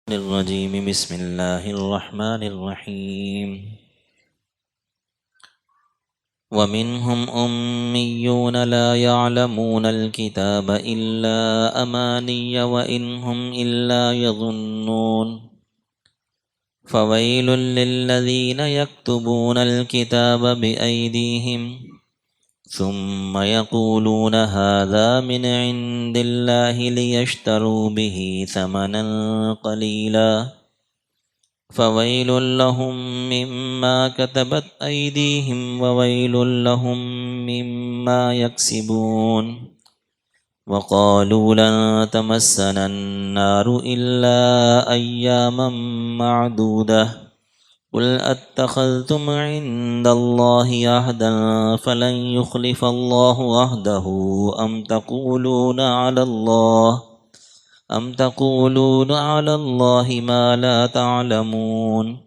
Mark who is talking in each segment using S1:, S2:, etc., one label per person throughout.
S1: الرجيم بسم الله الرحمن الرحيم ومنهم أميون لا يعلمون الكتاب إلا أماني وإن هم إلا يظنون فويل للذين يكتبون الكتاب بأيديهم ثم يقولون هذا من عند الله ليشتروا به ثمنا قليلا فويل لهم مما كتبت أيديهم وويل لهم مما يكسبون وقالوا لن تمسنا النار إلا أياما معدودة قل أتخذتم عند الله عهدا فلن يخلف الله عهده أم تقولون على الله ما لا تعلمون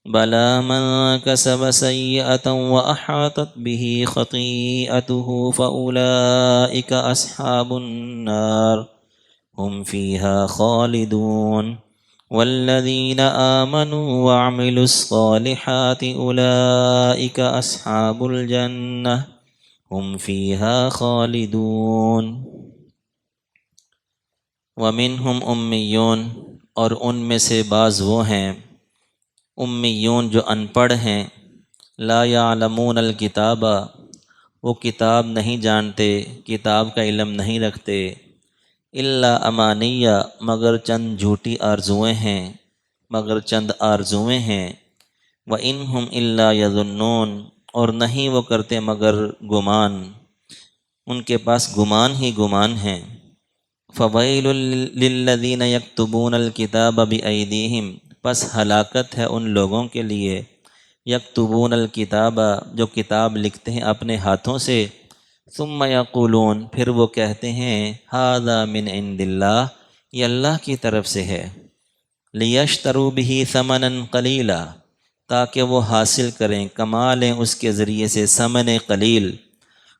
S1: بلى من كسب سيئة وأحاطت به خطيئته فأولئك أصحاب النار هم فيها خالدون والذين آمنوا وعملوا الصالحات أولئك أصحاب الجنة هم فيها خالدون ومنہم امیون اور ان میں سے بعض وہ ہیں امیون جو ان پڑھ ہیں لا یعلمون الکتاب وہ کتاب نہیں جانتے، کتاب کا علم نہیں رکھتے، الا امانیہ مگر چند جھوٹی آرزوئیں ہیں، مگر چند آرزوئیں ہیں، وَإِنْهُمْ إِلَّا يَظُنُّونَ اور نہیں وہ کرتے مگر گمان، ان کے پاس گمان ہی گمان ہیں۔ فویل للذین یکتبون الکتاب بایدیہم پس ہلاکت ہے ان لوگوں کے لیے یکتبون الکتاب جو کتاب لکھتے ہیں اپنے ہاتھوں سے، ثم یقولون پھر وہ کہتے ہیں ھذا من عند اللہ یہ اللہ کی طرف سے ہے، لیشتروا بہ ثمنا قلیلا تاکہ وہ حاصل کریں کما لیں اس کے ذریعے سے ثمن قلیل،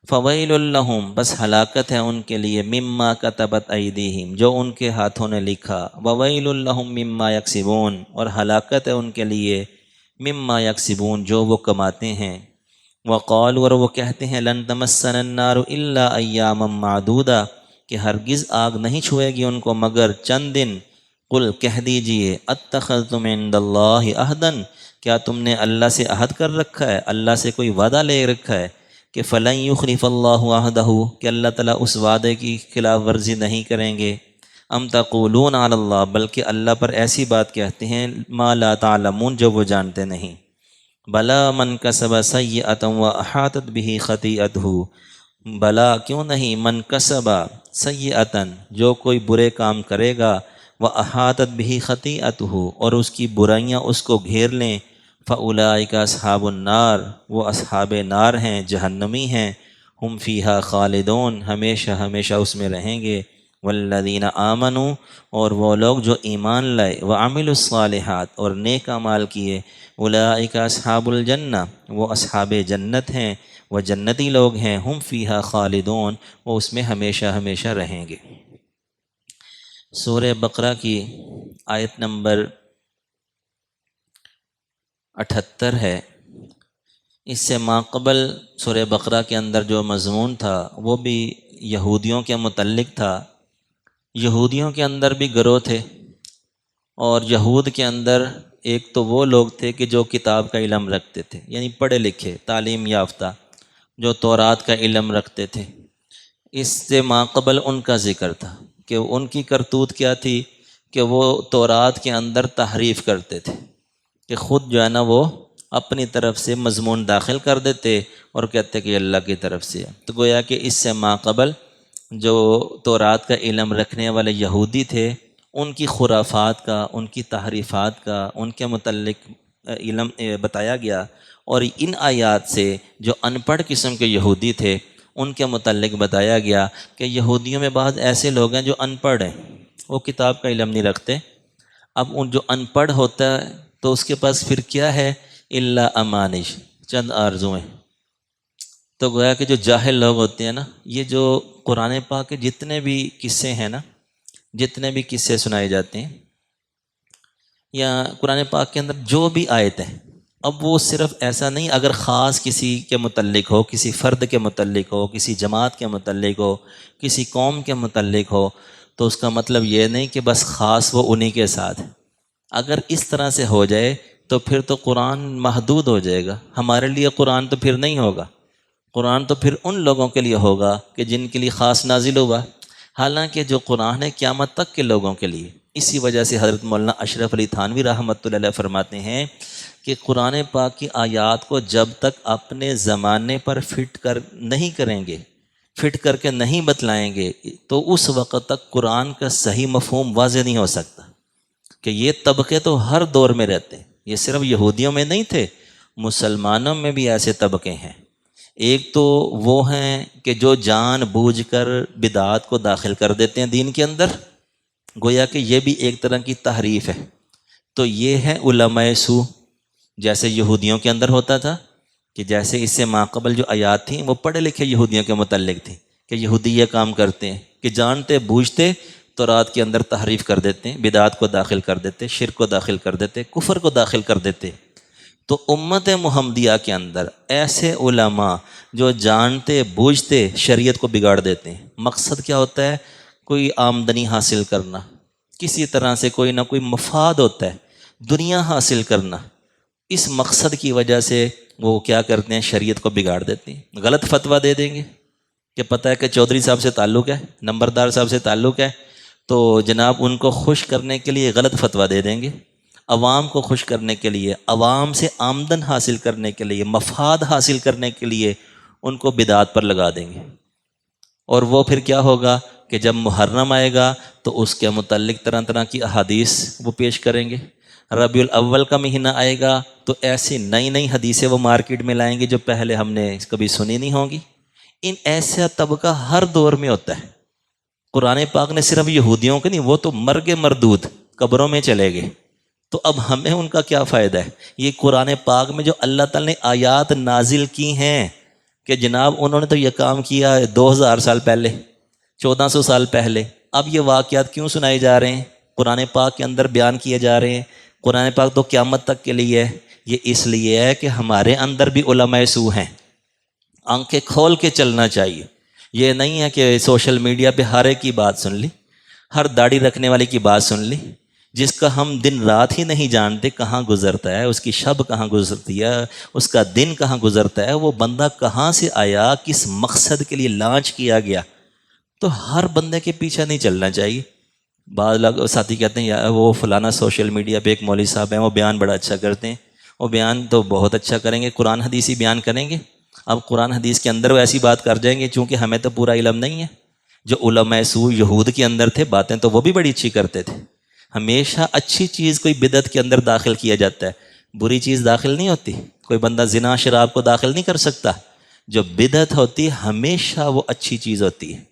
S1: فویل لہم بس ہلاکت ہے ان کے لیے مما کتبت ایدیہم جو ان کے ہاتھوں نے لکھا، وویل لہم مما یکسبون اور ہلاکت ہے ان کے لیے مما یکسبون جو وہ کماتے ہیں، وقالوا اور وہ کہتے ہیں لن تمسنا النار الا ایاما معدودہ کہ ہرگز آگ نہیں چھوئے گی ان کو مگر چند دن، قل کہہ دیجئے اتخذتم عند اللہ عہدا کیا تم نے اللہ سے عہد کر رکھا ہے، اللہ سے کوئی وعدہ لے رکھا ہے کہ فلن یخلف اللہ عہدہ کہ اللہ تعالیٰ اس وعدے کی خلاف ورزی نہیں کریں گے، ام تقولون علی اللہ بلکہ اللہ پر ایسی بات کہتے ہیں ما لا تعلمون جو وہ جانتے نہیں، بلا من کسب سیئۃ واحاطت بہ خطیئتہ بلا کیوں نہیں من کسب سیئۃ جو کوئی برے کام کرے گا واحاطت بہ خطیئتہ اور اس کی برائیاں اس کو گھیر لیں، فاولئک اصحاب النار وہ اصحاب نار ہیں، جہنمی ہیں، ہم فیہا خالدون ہمیشہ ہمیشہ اس میں رہیں گے، والذین آمنوا اور وہ لوگ جو ایمان لائے، وعملوا الصالحات اور نیک اعمال کیے، اولئک اصحاب الجنہ وہ اصحاب جنت ہیں، وہ جنتی لوگ ہیں، ہم فیہا خالدون وہ اس میں ہمیشہ ہمیشہ رہیں گے۔ سورہ بقرہ کی آیت نمبر 78 ہے۔ اس سے ماقبل سورہ بقرہ کے اندر جو مضمون تھا وہ بھی یہودیوں کے متعلق تھا۔ یہودیوں کے اندر بھی گروہ تھے، اور یہود کے اندر ایک تو وہ لوگ تھے کہ جو کتاب کا علم رکھتے تھے، یعنی پڑھے لکھے تعلیم یافتہ جو تورات کا علم رکھتے تھے۔ اس سے ماقبل ان کا ذکر تھا کہ ان کی کرتوت کیا تھی کہ وہ تورات کے اندر تحریف کرتے تھے، کہ خود جو ہے نا وہ اپنی طرف سے مضمون داخل کر دیتے اور کہتے کہ اللہ کی طرف سے ہے۔ تو گویا کہ اس سے ماقبل جو تورات کا علم رکھنے والے یہودی تھے ان کی خرافات کا، ان کی تحریفات کا، ان کے متعلق علم بتایا گیا، اور ان آیات سے جو ان پڑھ قسم کے یہودی تھے ان کے متعلق بتایا گیا کہ یہودیوں میں بعض ایسے لوگ ہیں جو ان پڑھ ہیں، وہ کتاب کا علم نہیں رکھتے۔ اب ان جو ان پڑھ ہوتا ہے تو اس کے پاس پھر کیا ہے، الا امانش چند آرزوئیں۔ تو گویا کہ جو جاہل لوگ ہوتے ہیں نا، یہ جو قرآن پاک کے جتنے بھی قصے ہیں نا، جتنے بھی قصے سنائے جاتے ہیں یا قرآن پاک کے اندر جو بھی آیتیں، اب وہ صرف ایسا نہیں اگر خاص کسی کے متعلق ہو، کسی فرد کے متعلق ہو، کسی جماعت کے متعلق ہو، کسی قوم کے متعلق ہو، تو اس کا مطلب یہ نہیں کہ بس خاص وہ انہی کے ساتھ ہے۔ اگر اس طرح سے ہو جائے تو پھر تو قرآن محدود ہو جائے گا، ہمارے لیے قرآن تو پھر نہیں ہوگا۔ قرآن تو پھر ان لوگوں کے لیے ہوگا کہ جن کے لیے خاص نازل ہوا، حالانکہ جو قرآن ہے قیامت تک کے لوگوں کے لیے۔ اسی وجہ سے حضرت مولانا اشرف علی تھانوی رحمۃ اللہ علیہ فرماتے ہیں کہ قرآن پاک کی آیات کو جب تک اپنے زمانے پر فٹ کر نہیں کریں گے، فٹ کر کے نہیں بتلائیں گے، تو اس وقت تک قرآن کا صحیح مفہوم واضح نہیں ہو سکتا۔ کہ یہ طبقے تو ہر دور میں رہتے ہیں، یہ صرف یہودیوں میں نہیں تھے، مسلمانوں میں بھی ایسے طبقے ہیں۔ ایک تو وہ ہیں کہ جو جان بوجھ کر بدعات کو داخل کر دیتے ہیں دین کے اندر، گویا کہ یہ بھی ایک طرح کی تحریف ہے۔ تو یہ ہے علماء سو، جیسے یہودیوں کے اندر ہوتا تھا کہ جیسے اس سے ماقبل جو آیات تھیں وہ پڑھے لکھے یہودیوں کے متعلق تھیں کہ یہودی یہ کام کرتے ہیں کہ جانتے بوجھتے تورات کے اندر تحریف کر دیتے ہیں، بدعات کو داخل کر دیتے، شرک کو داخل کر دیتے، کفر کو داخل کر دیتے۔ تو امت محمدیہ کے اندر ایسے علماء جو جانتے بوجھتے شریعت کو بگاڑ دیتے ہیں۔ مقصد کیا ہوتا ہے؟ کوئی آمدنی حاصل کرنا، کسی طرح سے کوئی نہ کوئی مفاد ہوتا ہے، دنیا حاصل کرنا۔ اس مقصد کی وجہ سے وہ کیا کرتے ہیں؟ شریعت کو بگاڑ دیتے ہیں، غلط فتویٰ دے دیں گے کہ پتہ ہے کہ چودھری صاحب سے تعلق ہے، نمبردار صاحب سے تعلق ہے، تو جناب ان کو خوش کرنے کے لیے غلط فتویٰ دے دیں گے، عوام کو خوش کرنے کے لیے، عوام سے آمدن حاصل کرنے کے لیے، مفاد حاصل کرنے کے لیے ان کو بدعات پر لگا دیں گے۔ اور وہ پھر کیا ہوگا کہ جب محرم آئے گا تو اس کے متعلق طرح طرح کی احادیث وہ پیش کریں گے۔ ربیع الاول کا مہینہ آئے گا تو ایسی نئی نئی حدیثیں وہ مارکیٹ میں لائیں گے جو پہلے ہم نے کبھی سنی نہیں ہوں گی۔ ان ایسا طبقہ ہر دور میں ہوتا ہے۔ قرآن پاک نے صرف یہودیوں کے نہیں، وہ تو مرگ مردود قبروں میں چلے گئے، تو اب ہمیں ان کا کیا فائدہ ہے؟ یہ قرآن پاک میں جو اللہ تعالی نے آیات نازل کی ہیں کہ جناب انہوں نے تو یہ کام کیا ہے 2000 سال پہلے، 1400 سال پہلے، اب یہ واقعات کیوں سنائے جا رہے ہیں؟ قرآن پاک کے اندر بیان کیے جا رہے ہیں۔ قرآن پاک تو قیامت تک کے لیے ہے۔ یہ اس لیے ہے کہ ہمارے اندر بھی علماء سو ہیں، آنکھیں کھول کے چلنا چاہیے۔ یہ نہیں ہے کہ سوشل میڈیا پہ ہر ایک کی بات سن لی، ہر داڑھی رکھنے والے کی بات سن لی، جس کا ہم دن رات ہی نہیں جانتے کہاں گزرتا ہے، اس کی شب کہاں گزرتی ہے، اس کا دن کہاں گزرتا ہے، وہ بندہ کہاں سے آیا، کس مقصد کے لیے لانچ کیا گیا۔ تو ہر بندے کے پیچھے نہیں چلنا چاہیے۔ بعض لوگ ساتھی کہتے ہیں یار وہ فلانا سوشل میڈیا پہ ایک مولوی صاحب ہیں، وہ بیان بڑا اچھا کرتے ہیں، وہ بیان تو بہت اچھا کریں گے، قرآن حدیث ہی بیان کریں گے۔ اب قرآن حدیث کے اندر وہ ایسی بات کر جائیں گے، چونکہ ہمیں تو پورا علم نہیں ہے۔ جو علماء سو یہود کے اندر تھے، باتیں تو وہ بھی بڑی اچھی کرتے تھے۔ ہمیشہ اچھی چیز کوئی بدعت کے اندر داخل کیا جاتا ہے، بری چیز داخل نہیں ہوتی۔ کوئی بندہ زنا شراب کو داخل نہیں کر سکتا۔ جو بدعت ہوتی ہے ہمیشہ وہ اچھی چیز ہوتی ہے۔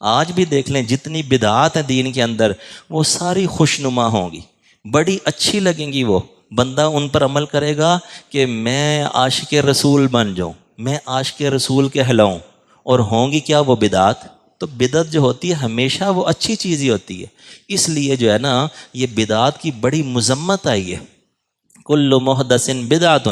S1: آج بھی دیکھ لیں جتنی بدعات ہیں دین کے اندر، وہ ساری خوشنما ہوں گی، بڑی اچھی لگیں گی۔ وہ بندہ ان پر عمل کرے گا کہ میں عاشق رسول بن جاؤں، میں عاشق رسول کہلاؤں، اور ہوں گی کیا؟ وہ بدعات۔ تو بدعت جو ہوتی ہے ہمیشہ وہ اچھی چیز ہی ہوتی ہے۔ اس لیے جو ہے نا یہ بدعات کی بڑی مذمت آئی ہے۔ کل محدث بدعۃ،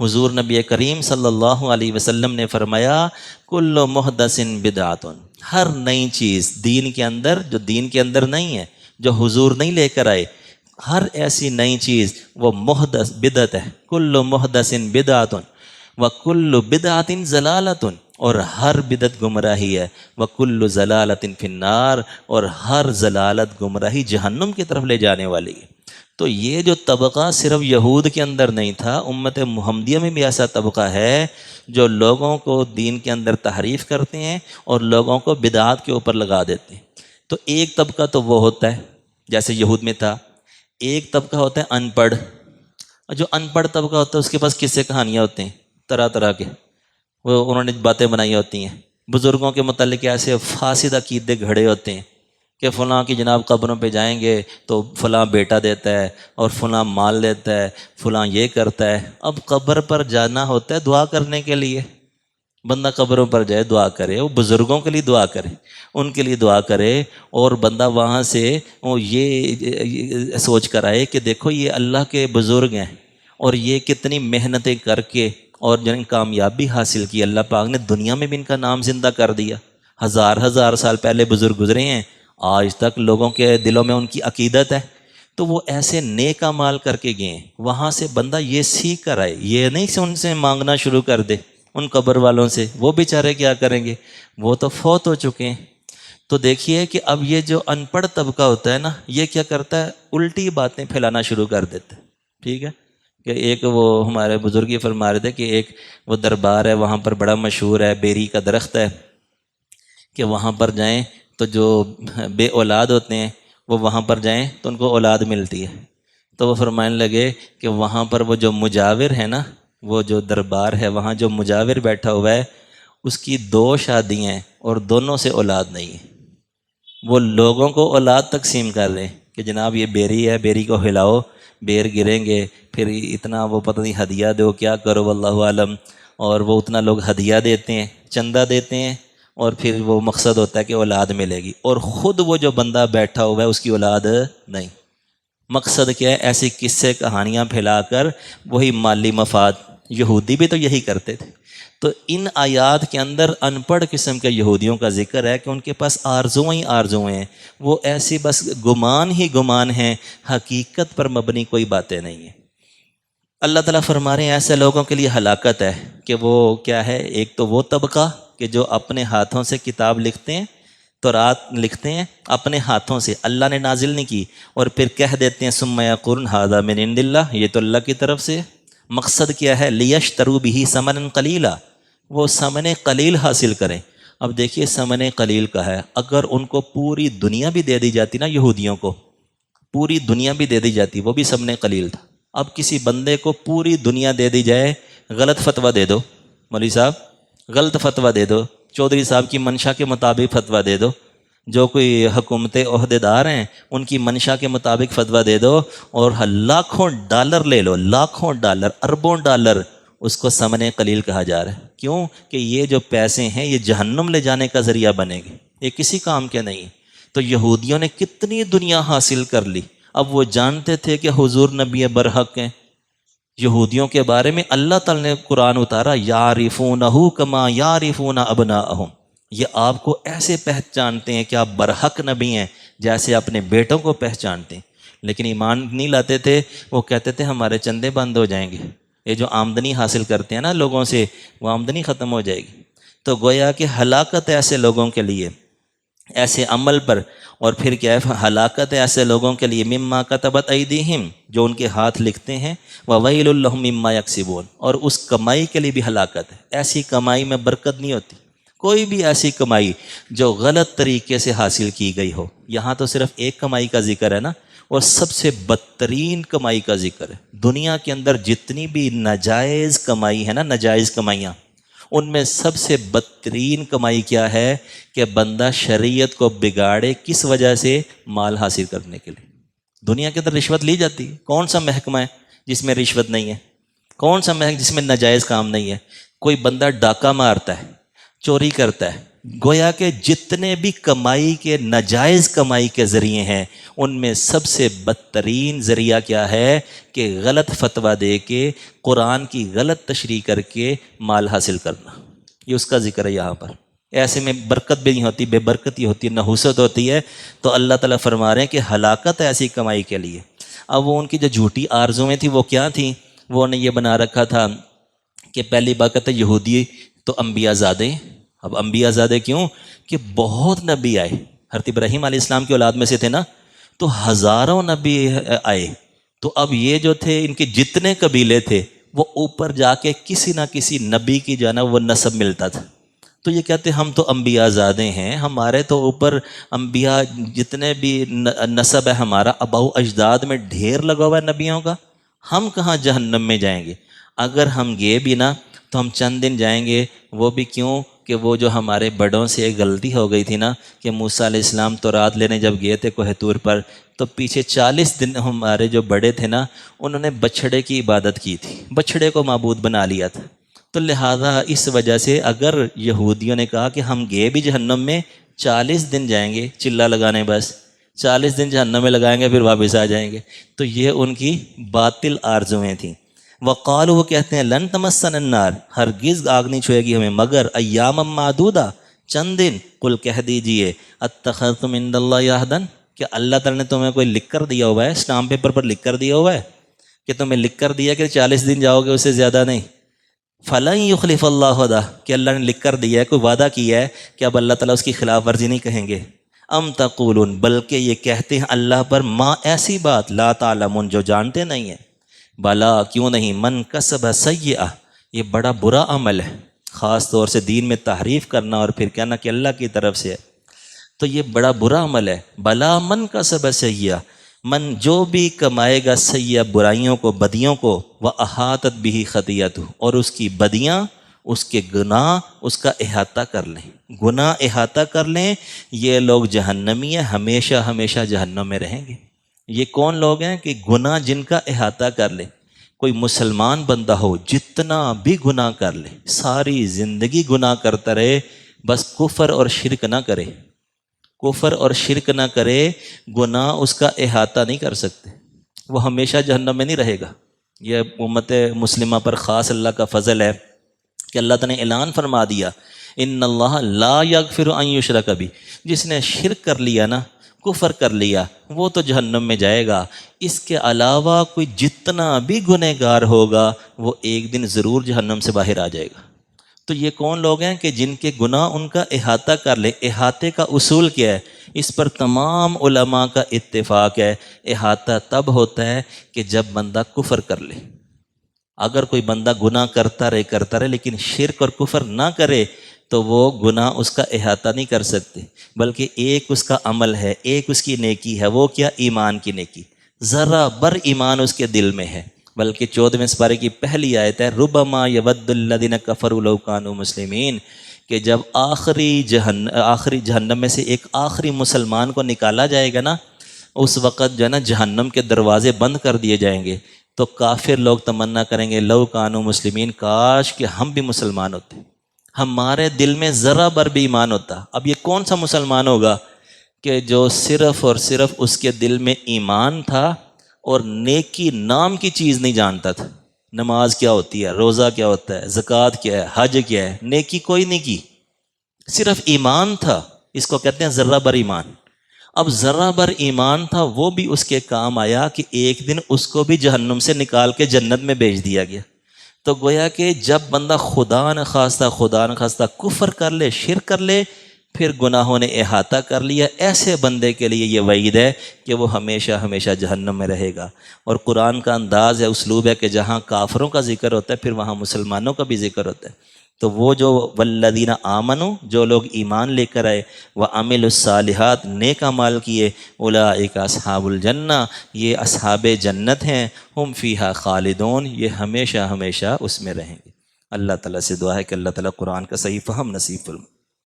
S1: حضور نبی کریم صلی اللہ علیہ وسلم نے فرمایا کل محدث بدعۃ، ہر نئی چیز دین کے اندر جو دین کے اندر نہیں ہے، جو حضور نہیں لے کر آئے، ہر ایسی نئی چیز وہ محدث بدعت ہے۔ کل محدث بدعۃ وکل بدعۃ ضلالۃ، اور ہر بدعت گمراہی ہے، وکل ضلالۃ فی النار، اور ہر ضلالت گمراہی جہنم کی طرف لے جانے والی ہے۔ تو یہ جو طبقہ صرف یہود کے اندر نہیں تھا، امت محمدیہ میں بھی ایسا طبقہ ہے جو لوگوں کو دین کے اندر تحریف کرتے ہیں اور لوگوں کو بدعات کے اوپر لگا دیتے ہیں۔ تو ایک طبقہ تو وہ ہوتا ہے جیسے یہود میں تھا، ایک طبقہ ہوتا ہے ان پڑھ۔ جو ان پڑھ طبقہ ہوتا ہے اس کے پاس قصے کہانیاں ہوتے ہیں طرح طرح کے، وہ انہوں نے باتیں بنائی ہوتی ہیں، بزرگوں کے متعلق ایسے فاسد عقیدے گھڑے ہوتے ہیں کہ فلاں کی جناب قبروں پہ جائیں گے تو فلاں بیٹا دیتا ہے اور فلاں مال دیتا ہے، فلاں یہ کرتا ہے۔ اب قبر پر جانا ہوتا ہے دعا کرنے کے لیے، بندہ قبروں پر جائے دعا کرے، وہ بزرگوں کے لیے دعا کرے، ان کے لیے دعا کرے، اور بندہ وہاں سے وہ یہ سوچ کر آئے کہ دیکھو یہ اللہ کے بزرگ ہیں، اور یہ کتنی محنتیں کر کے اور جن کامیابی حاصل کی، اللہ پاک نے دنیا میں بھی ان کا نام زندہ کر دیا۔ ہزار ہزار سال پہلے بزرگ گزرے ہیں، آج تک لوگوں کے دلوں میں ان کی عقیدت ہے، تو وہ ایسے نیک اعمال کر کے گئے ہیں۔ وہاں سے بندہ یہ سیکھ کر آئے، یہ نہیں کہ ان سے مانگنا شروع کر دے، ان قبر والوں سے، وہ بیچارے کیا کریں گے، وہ تو فوت ہو چکے ہیں۔ تو دیکھیے کہ اب یہ جو ان پڑھ طبقہ ہوتا ہے نا، یہ کیا کرتا ہے، الٹی باتیں پھیلانا شروع کر دیتے، ٹھیک ہے، کہ ایک وہ ہمارے بزرگ یہ فرما رہے تھے کہ ایک وہ دربار ہے وہاں پر بڑا مشہور ہے، بیری کا درخت ہے، کہ وہاں پر جائیں تو جو بے اولاد ہوتے ہیں وہ وہاں پر جائیں تو ان کو اولاد ملتی ہے۔ تو وہ فرمانے لگے کہ وہاں پر وہ جو مجاور ہے نا، وہ جو دربار ہے وہاں جو مجاور بیٹھا ہوا ہے، اس کی 2 شادیاں ہیں اور دونوں سے اولاد نہیں ہے۔ وہ لوگوں کو اولاد تقسیم کر رہے ہیں کہ جناب یہ بیری ہے، بیری کو ہلاؤ، بیر گریں گے، پھر اتنا وہ پتہ نہیں ہدیہ دو کیا کرو واللہ عالم، اور وہ اتنا لوگ ہدیہ دیتے ہیں، چندہ دیتے ہیں، اور پھر وہ مقصد ہوتا ہے کہ اولاد ملے گی، اور خود وہ جو بندہ بیٹھا ہوا ہے اس کی اولاد نہیں۔ مقصد کیا ہے، ایسی قصے کہانیاں پھیلا کر وہی مالی مفاد۔ یہودی بھی تو یہی کرتے تھے۔ تو ان آیات کے اندر ان پڑھ قسم کے یہودیوں کا ذکر ہے کہ ان کے پاس آرزویں ہی آرزویں ہیں، وہ ایسی بس گمان ہی گمان ہیں، حقیقت پر مبنی کوئی باتیں نہیں ہیں۔ اللہ تعالیٰ فرما رہے ہیں ایسے لوگوں کے لیے ہلاکت ہے کہ وہ کیا ہے، ایک تو وہ طبقہ کہ جو اپنے ہاتھوں سے کتاب لکھتے ہیں، تورات لکھتے ہیں اپنے ہاتھوں سے، اللہ نے نازل نہیں کی، اور پھر کہہ دیتے ہیں ثم یقولون ھذا من عند اللہ، یہ تو اللہ کی طرف سے۔ مقصد کیا ہے، لیشتروا بہ ثمنا قلیلا، وہ ثمن قلیل حاصل کریں۔ اب دیکھیے ثمن قلیل کا ہے، اگر ان کو پوری دنیا بھی دے دی جاتی نا، یہودیوں کو پوری دنیا بھی دے دی جاتی، وہ بھی ثمن قلیل تھا۔ اب کسی بندے کو پوری دنیا دے دی جائے، غلط فتویٰ دے دو، مولوی صاحب غلط فتویٰ دے دو، چودھری صاحب کی منشا کے مطابق فتویٰ دے دو، جو کوئی حکومت عہدے دار ہیں ان کی منشا کے مطابق فتویٰ دے دو، اور لاکھوں ڈالر لے لو، لاکھوں ڈالر، اربوں ڈالر، اس کو ثمن قلیل کہا جا رہا ہے۔ کیوں کہ یہ جو پیسے ہیں یہ جہنم لے جانے کا ذریعہ بنے گے، یہ کسی کام کے نہیں۔ تو یہودیوں نے کتنی دنیا حاصل کر لی۔ اب وہ جانتے تھے کہ حضور نبی برحق ہیں۔ یہودیوں کے بارے میں اللہ تعالیٰ نے قرآن اتارا، یعرفونہ کما یعرفون ابناءہم، یہ آپ کو ایسے پہچانتے ہیں کہ آپ برحق نبی ہیں جیسے اپنے بیٹوں کو پہچانتے ہیں۔ لیکن ایمان نہیں لاتے تھے، وہ کہتے تھے ہمارے چندے بند ہو جائیں گے، یہ جو آمدنی حاصل کرتے ہیں نا لوگوں سے، وہ آمدنی ختم ہو جائے گی۔ تو گویا کہ ہلاکت ہے ایسے لوگوں کے لیے، ایسے عمل پر۔ اور پھر کیا ہے، ہلاکت ہے ایسے لوگوں کے لیے مما کتبت ایدیہم، جو ان کے ہاتھ لکھتے ہیں، وویل لہم مما یکسبون، اور اس کمائی کے لیے بھی ہلاکت ہے۔ ایسی کمائی میں برکت نہیں ہوتی، کوئی بھی ایسی کمائی جو غلط طریقے سے حاصل کی گئی ہو۔ یہاں تو صرف ایک کمائی کا ذکر ہے نا، اور سب سے بدترین کمائی کا ذکر ہے۔ دنیا کے اندر جتنی بھی ناجائز کمائی ہے نا، ناجائز کمائیاں، ان میں سب سے بدترین کمائی کیا ہے کہ بندہ شریعت کو بگاڑے، کس وجہ سے، مال حاصل کرنے کے لیے۔ دنیا کے اندر رشوت لی جاتی ہے، کون سا محکمہ ہے جس میں رشوت نہیں ہے؟ کون سا محکمہ جس میں ناجائز کام نہیں ہے؟ کوئی بندہ ڈاکہ مارتا ہے، چوری کرتا ہے، گویا کہ جتنے بھی کمائی کے ناجائز کمائی کے ذریعے ہیں، ان میں سب سے بدترین ذریعہ کیا ہے کہ غلط فتویٰ دے کے، قرآن کی غلط تشریح کر کے مال حاصل کرنا۔ یہ اس کا ذکر ہے یہاں پر۔ ایسے میں برکت بھی نہیں ہوتی، بے برکتی ہوتی ہے، نحوست ہوتی ہے۔ تو اللہ تعالیٰ فرما رہے ہیں کہ ہلاکت ہے ایسی کمائی کے لیے۔ اب وہ ان کی جو جھوٹی آرزویں تھیں وہ کیا تھیں؟ وہ نے یہ بنا رکھا تھا کہ پہلی بات ہے یہودی تو انبیاء زادے۔ اب انبیاء زادے کیوں؟ کہ بہت نبی آئے، حضرت ابراہیم علیہ السلام کی اولاد میں سے تھے نا، تو ہزاروں نبی آئے۔ تو اب یہ جو تھے، ان کے جتنے قبیلے تھے، وہ اوپر جا کے کسی نہ کسی نبی کی جو ہے نا وہ نسب ملتا تھا۔ تو یہ کہتے ہم تو انبیاء زادے ہیں، ہمارے تو اوپر انبیاء جتنے بھی نسب ہے ہمارا، اباؤ اجداد میں ڈھیر لگا ہوا ہے نبیوں کا، ہم کہاں جہنم میں جائیں گے؟ اگر ہم گئے بھی نا تو ہم چند دن جائیں گے، وہ بھی کیوں کہ وہ جو ہمارے بڑوں سے ایک غلطی ہو گئی تھی نا، کہ موسیٰ علیہ السلام تورات لینے جب گئے تھے کوہ طور پر، تو پیچھے 40 دن ہمارے جو بڑے تھے نا، انہوں نے بچھڑے کی عبادت کی تھی، بچھڑے کو معبود بنا لیا تھا۔ تو لہٰذا اس وجہ سے اگر یہودیوں نے کہا کہ ہم گئے بھی جہنم میں 40 دن جائیں گے چلا لگانے، بس 40 دن جہنم میں لگائیں گے پھر واپس آ جائیں گے، تو یہ ان کی باطل آرزویں تھیں۔ وقالوا، وہ کہتے ہیں لن تمسن النار، ہرگز آگ نہیں چھوئے گی ہمیں مگر ایام معدودہ، چند دن۔ قل کہہ دیجئے اتخذتم عند اللہ عہدا، کہ اللہ تعالیٰ نے تمہیں کوئی لکھ کر دیا ہوا ہے، اسٹامپ پیپر پر لکھ کر دیا ہوا ہے کہ تمہیں لکھ کر دیا کہ 40 دن جاؤ گے، اس سے زیادہ نہیں۔ فلن یخلف اللہ وعدہ، کہ اللہ نے لکھ کر دیا ہے، کوئی وعدہ کیا ہے کہ اب اللہ تعالیٰ اس کی خلاف ورزی نہیں کہیں گے۔ ام تقولون، بلکہ یہ کہتے ہیں اللہ پر ما ایسی بات لا تعلمون، جو جانتے نہیں ہیں۔ بلا، کیوں نہیں، من کسب سیئہ، یہ بڑا برا عمل ہے، خاص طور سے دین میں تحریف کرنا اور پھر کہنا کہ اللہ کی طرف سے ہے، تو یہ بڑا برا عمل ہے۔ بلا من کسب سیئہ، من جو بھی کمائے گا سیئہ، برائیوں کو، بدیوں کو، وَأَحَاطَتْ بِهِ خَطِیَّتُهُ، اور اس کی بدیاں، اس کے گناہ اس کا احاطہ کر لیں، گناہ احاطہ کر لیں، یہ لوگ جہنمی ہیں، ہمیشہ ہمیشہ جہنم میں رہیں گے۔ یہ کون لوگ ہیں کہ گناہ جن کا احاطہ کر لے؟ کوئی مسلمان بندہ ہو، جتنا بھی گناہ کر لے، ساری زندگی گناہ کرتا رہے، بس کفر اور شرک نہ کرے، کفر اور شرک نہ کرے، گناہ اس کا احاطہ نہیں کر سکتے، وہ ہمیشہ جہنم میں نہیں رہے گا۔ یہ امت مسلمہ پر خاص اللہ کا فضل ہے کہ اللہ تعالیٰ نے اعلان فرما دیا ان اللہ لا یغفر ان یشرک بہ، جس نے شرک کر لیا نا، کفر کر لیا، وہ تو جہنم میں جائے گا، اس کے علاوہ کوئی جتنا بھی گنہگار ہوگا وہ ایک دن ضرور جہنم سے باہر آ جائے گا۔ تو یہ کون لوگ ہیں کہ جن کے گناہ ان کا احاطہ کر لے؟ احاطے کا اصول کیا ہے؟ اس پر تمام علماء کا اتفاق ہے، احاطہ تب ہوتا ہے کہ جب بندہ کفر کر لے۔ اگر کوئی بندہ گناہ کرتا رہے لیکن شرک اور کفر نہ کرے تو وہ گناہ اس کا احاطہ نہیں کر سکتے، بلکہ ایک اس کا عمل ہے، ایک اس کی نیکی ہے، وہ کیا؟ ایمان کی نیکی، ذرا بر ایمان اس کے دل میں ہے۔ بلکہ 14ویں سپارے کی پہلی آیت ہے ربما یود الذین کفروا لو کانوا مسلمین، کہ جب آخری جہنم میں سے ایک آخری مسلمان کو نکالا جائے گا نا، اس وقت جو ہے نا جہنم کے دروازے بند کر دیے جائیں گے، تو کافر لوگ تمنا کریں گے لو کانوا مسلمین، کاش کہ ہم بھی مسلمان ہوتے، ہمارے دل میں ذرا بر بھی ایمان ہوتا۔ اب یہ کون سا مسلمان ہوگا کہ جو صرف اور صرف اس کے دل میں ایمان تھا اور نیکی نام کی چیز نہیں جانتا تھا؟ نماز کیا ہوتی ہے، روزہ کیا ہوتا ہے، زکوٰۃ کیا ہے، حج کیا ہے، نیکی کوئی نہیں کی، صرف ایمان تھا، اس کو کہتے ہیں ذرہ بر ایمان۔ اب ذرہ بر ایمان تھا، وہ بھی اس کے کام آیا کہ ایک دن اس کو بھی جہنم سے نکال کے جنت میں بھیج دیا گیا۔ تو گویا کہ جب بندہ خدا نخواستہ کفر کر لے، شرک کر لے، پھر گناہوں نے احاطہ کر لیا، ایسے بندے کے لیے یہ وعید ہے کہ وہ ہمیشہ ہمیشہ جہنم میں رہے گا۔ اور قرآن کا انداز ہے، اسلوب ہے کہ جہاں کافروں کا ذکر ہوتا ہے پھر وہاں مسلمانوں کا بھی ذکر ہوتا ہے۔ تو وہ جو والذین آمنوا، جو لوگ ایمان لے کر آئے، وعملوا الصالحات، نیک اعمال کیے، اولئک اصحاب الجنہ، یہ اصحاب جنت ہیں، ہم فیہا خالدون، یہ ہمیشہ ہمیشہ اس میں رہیں گے۔ اللہ تعالیٰ سے دعا ہے کہ اللہ تعالیٰ قرآن کا صحیح فہم نصیب فرمائے۔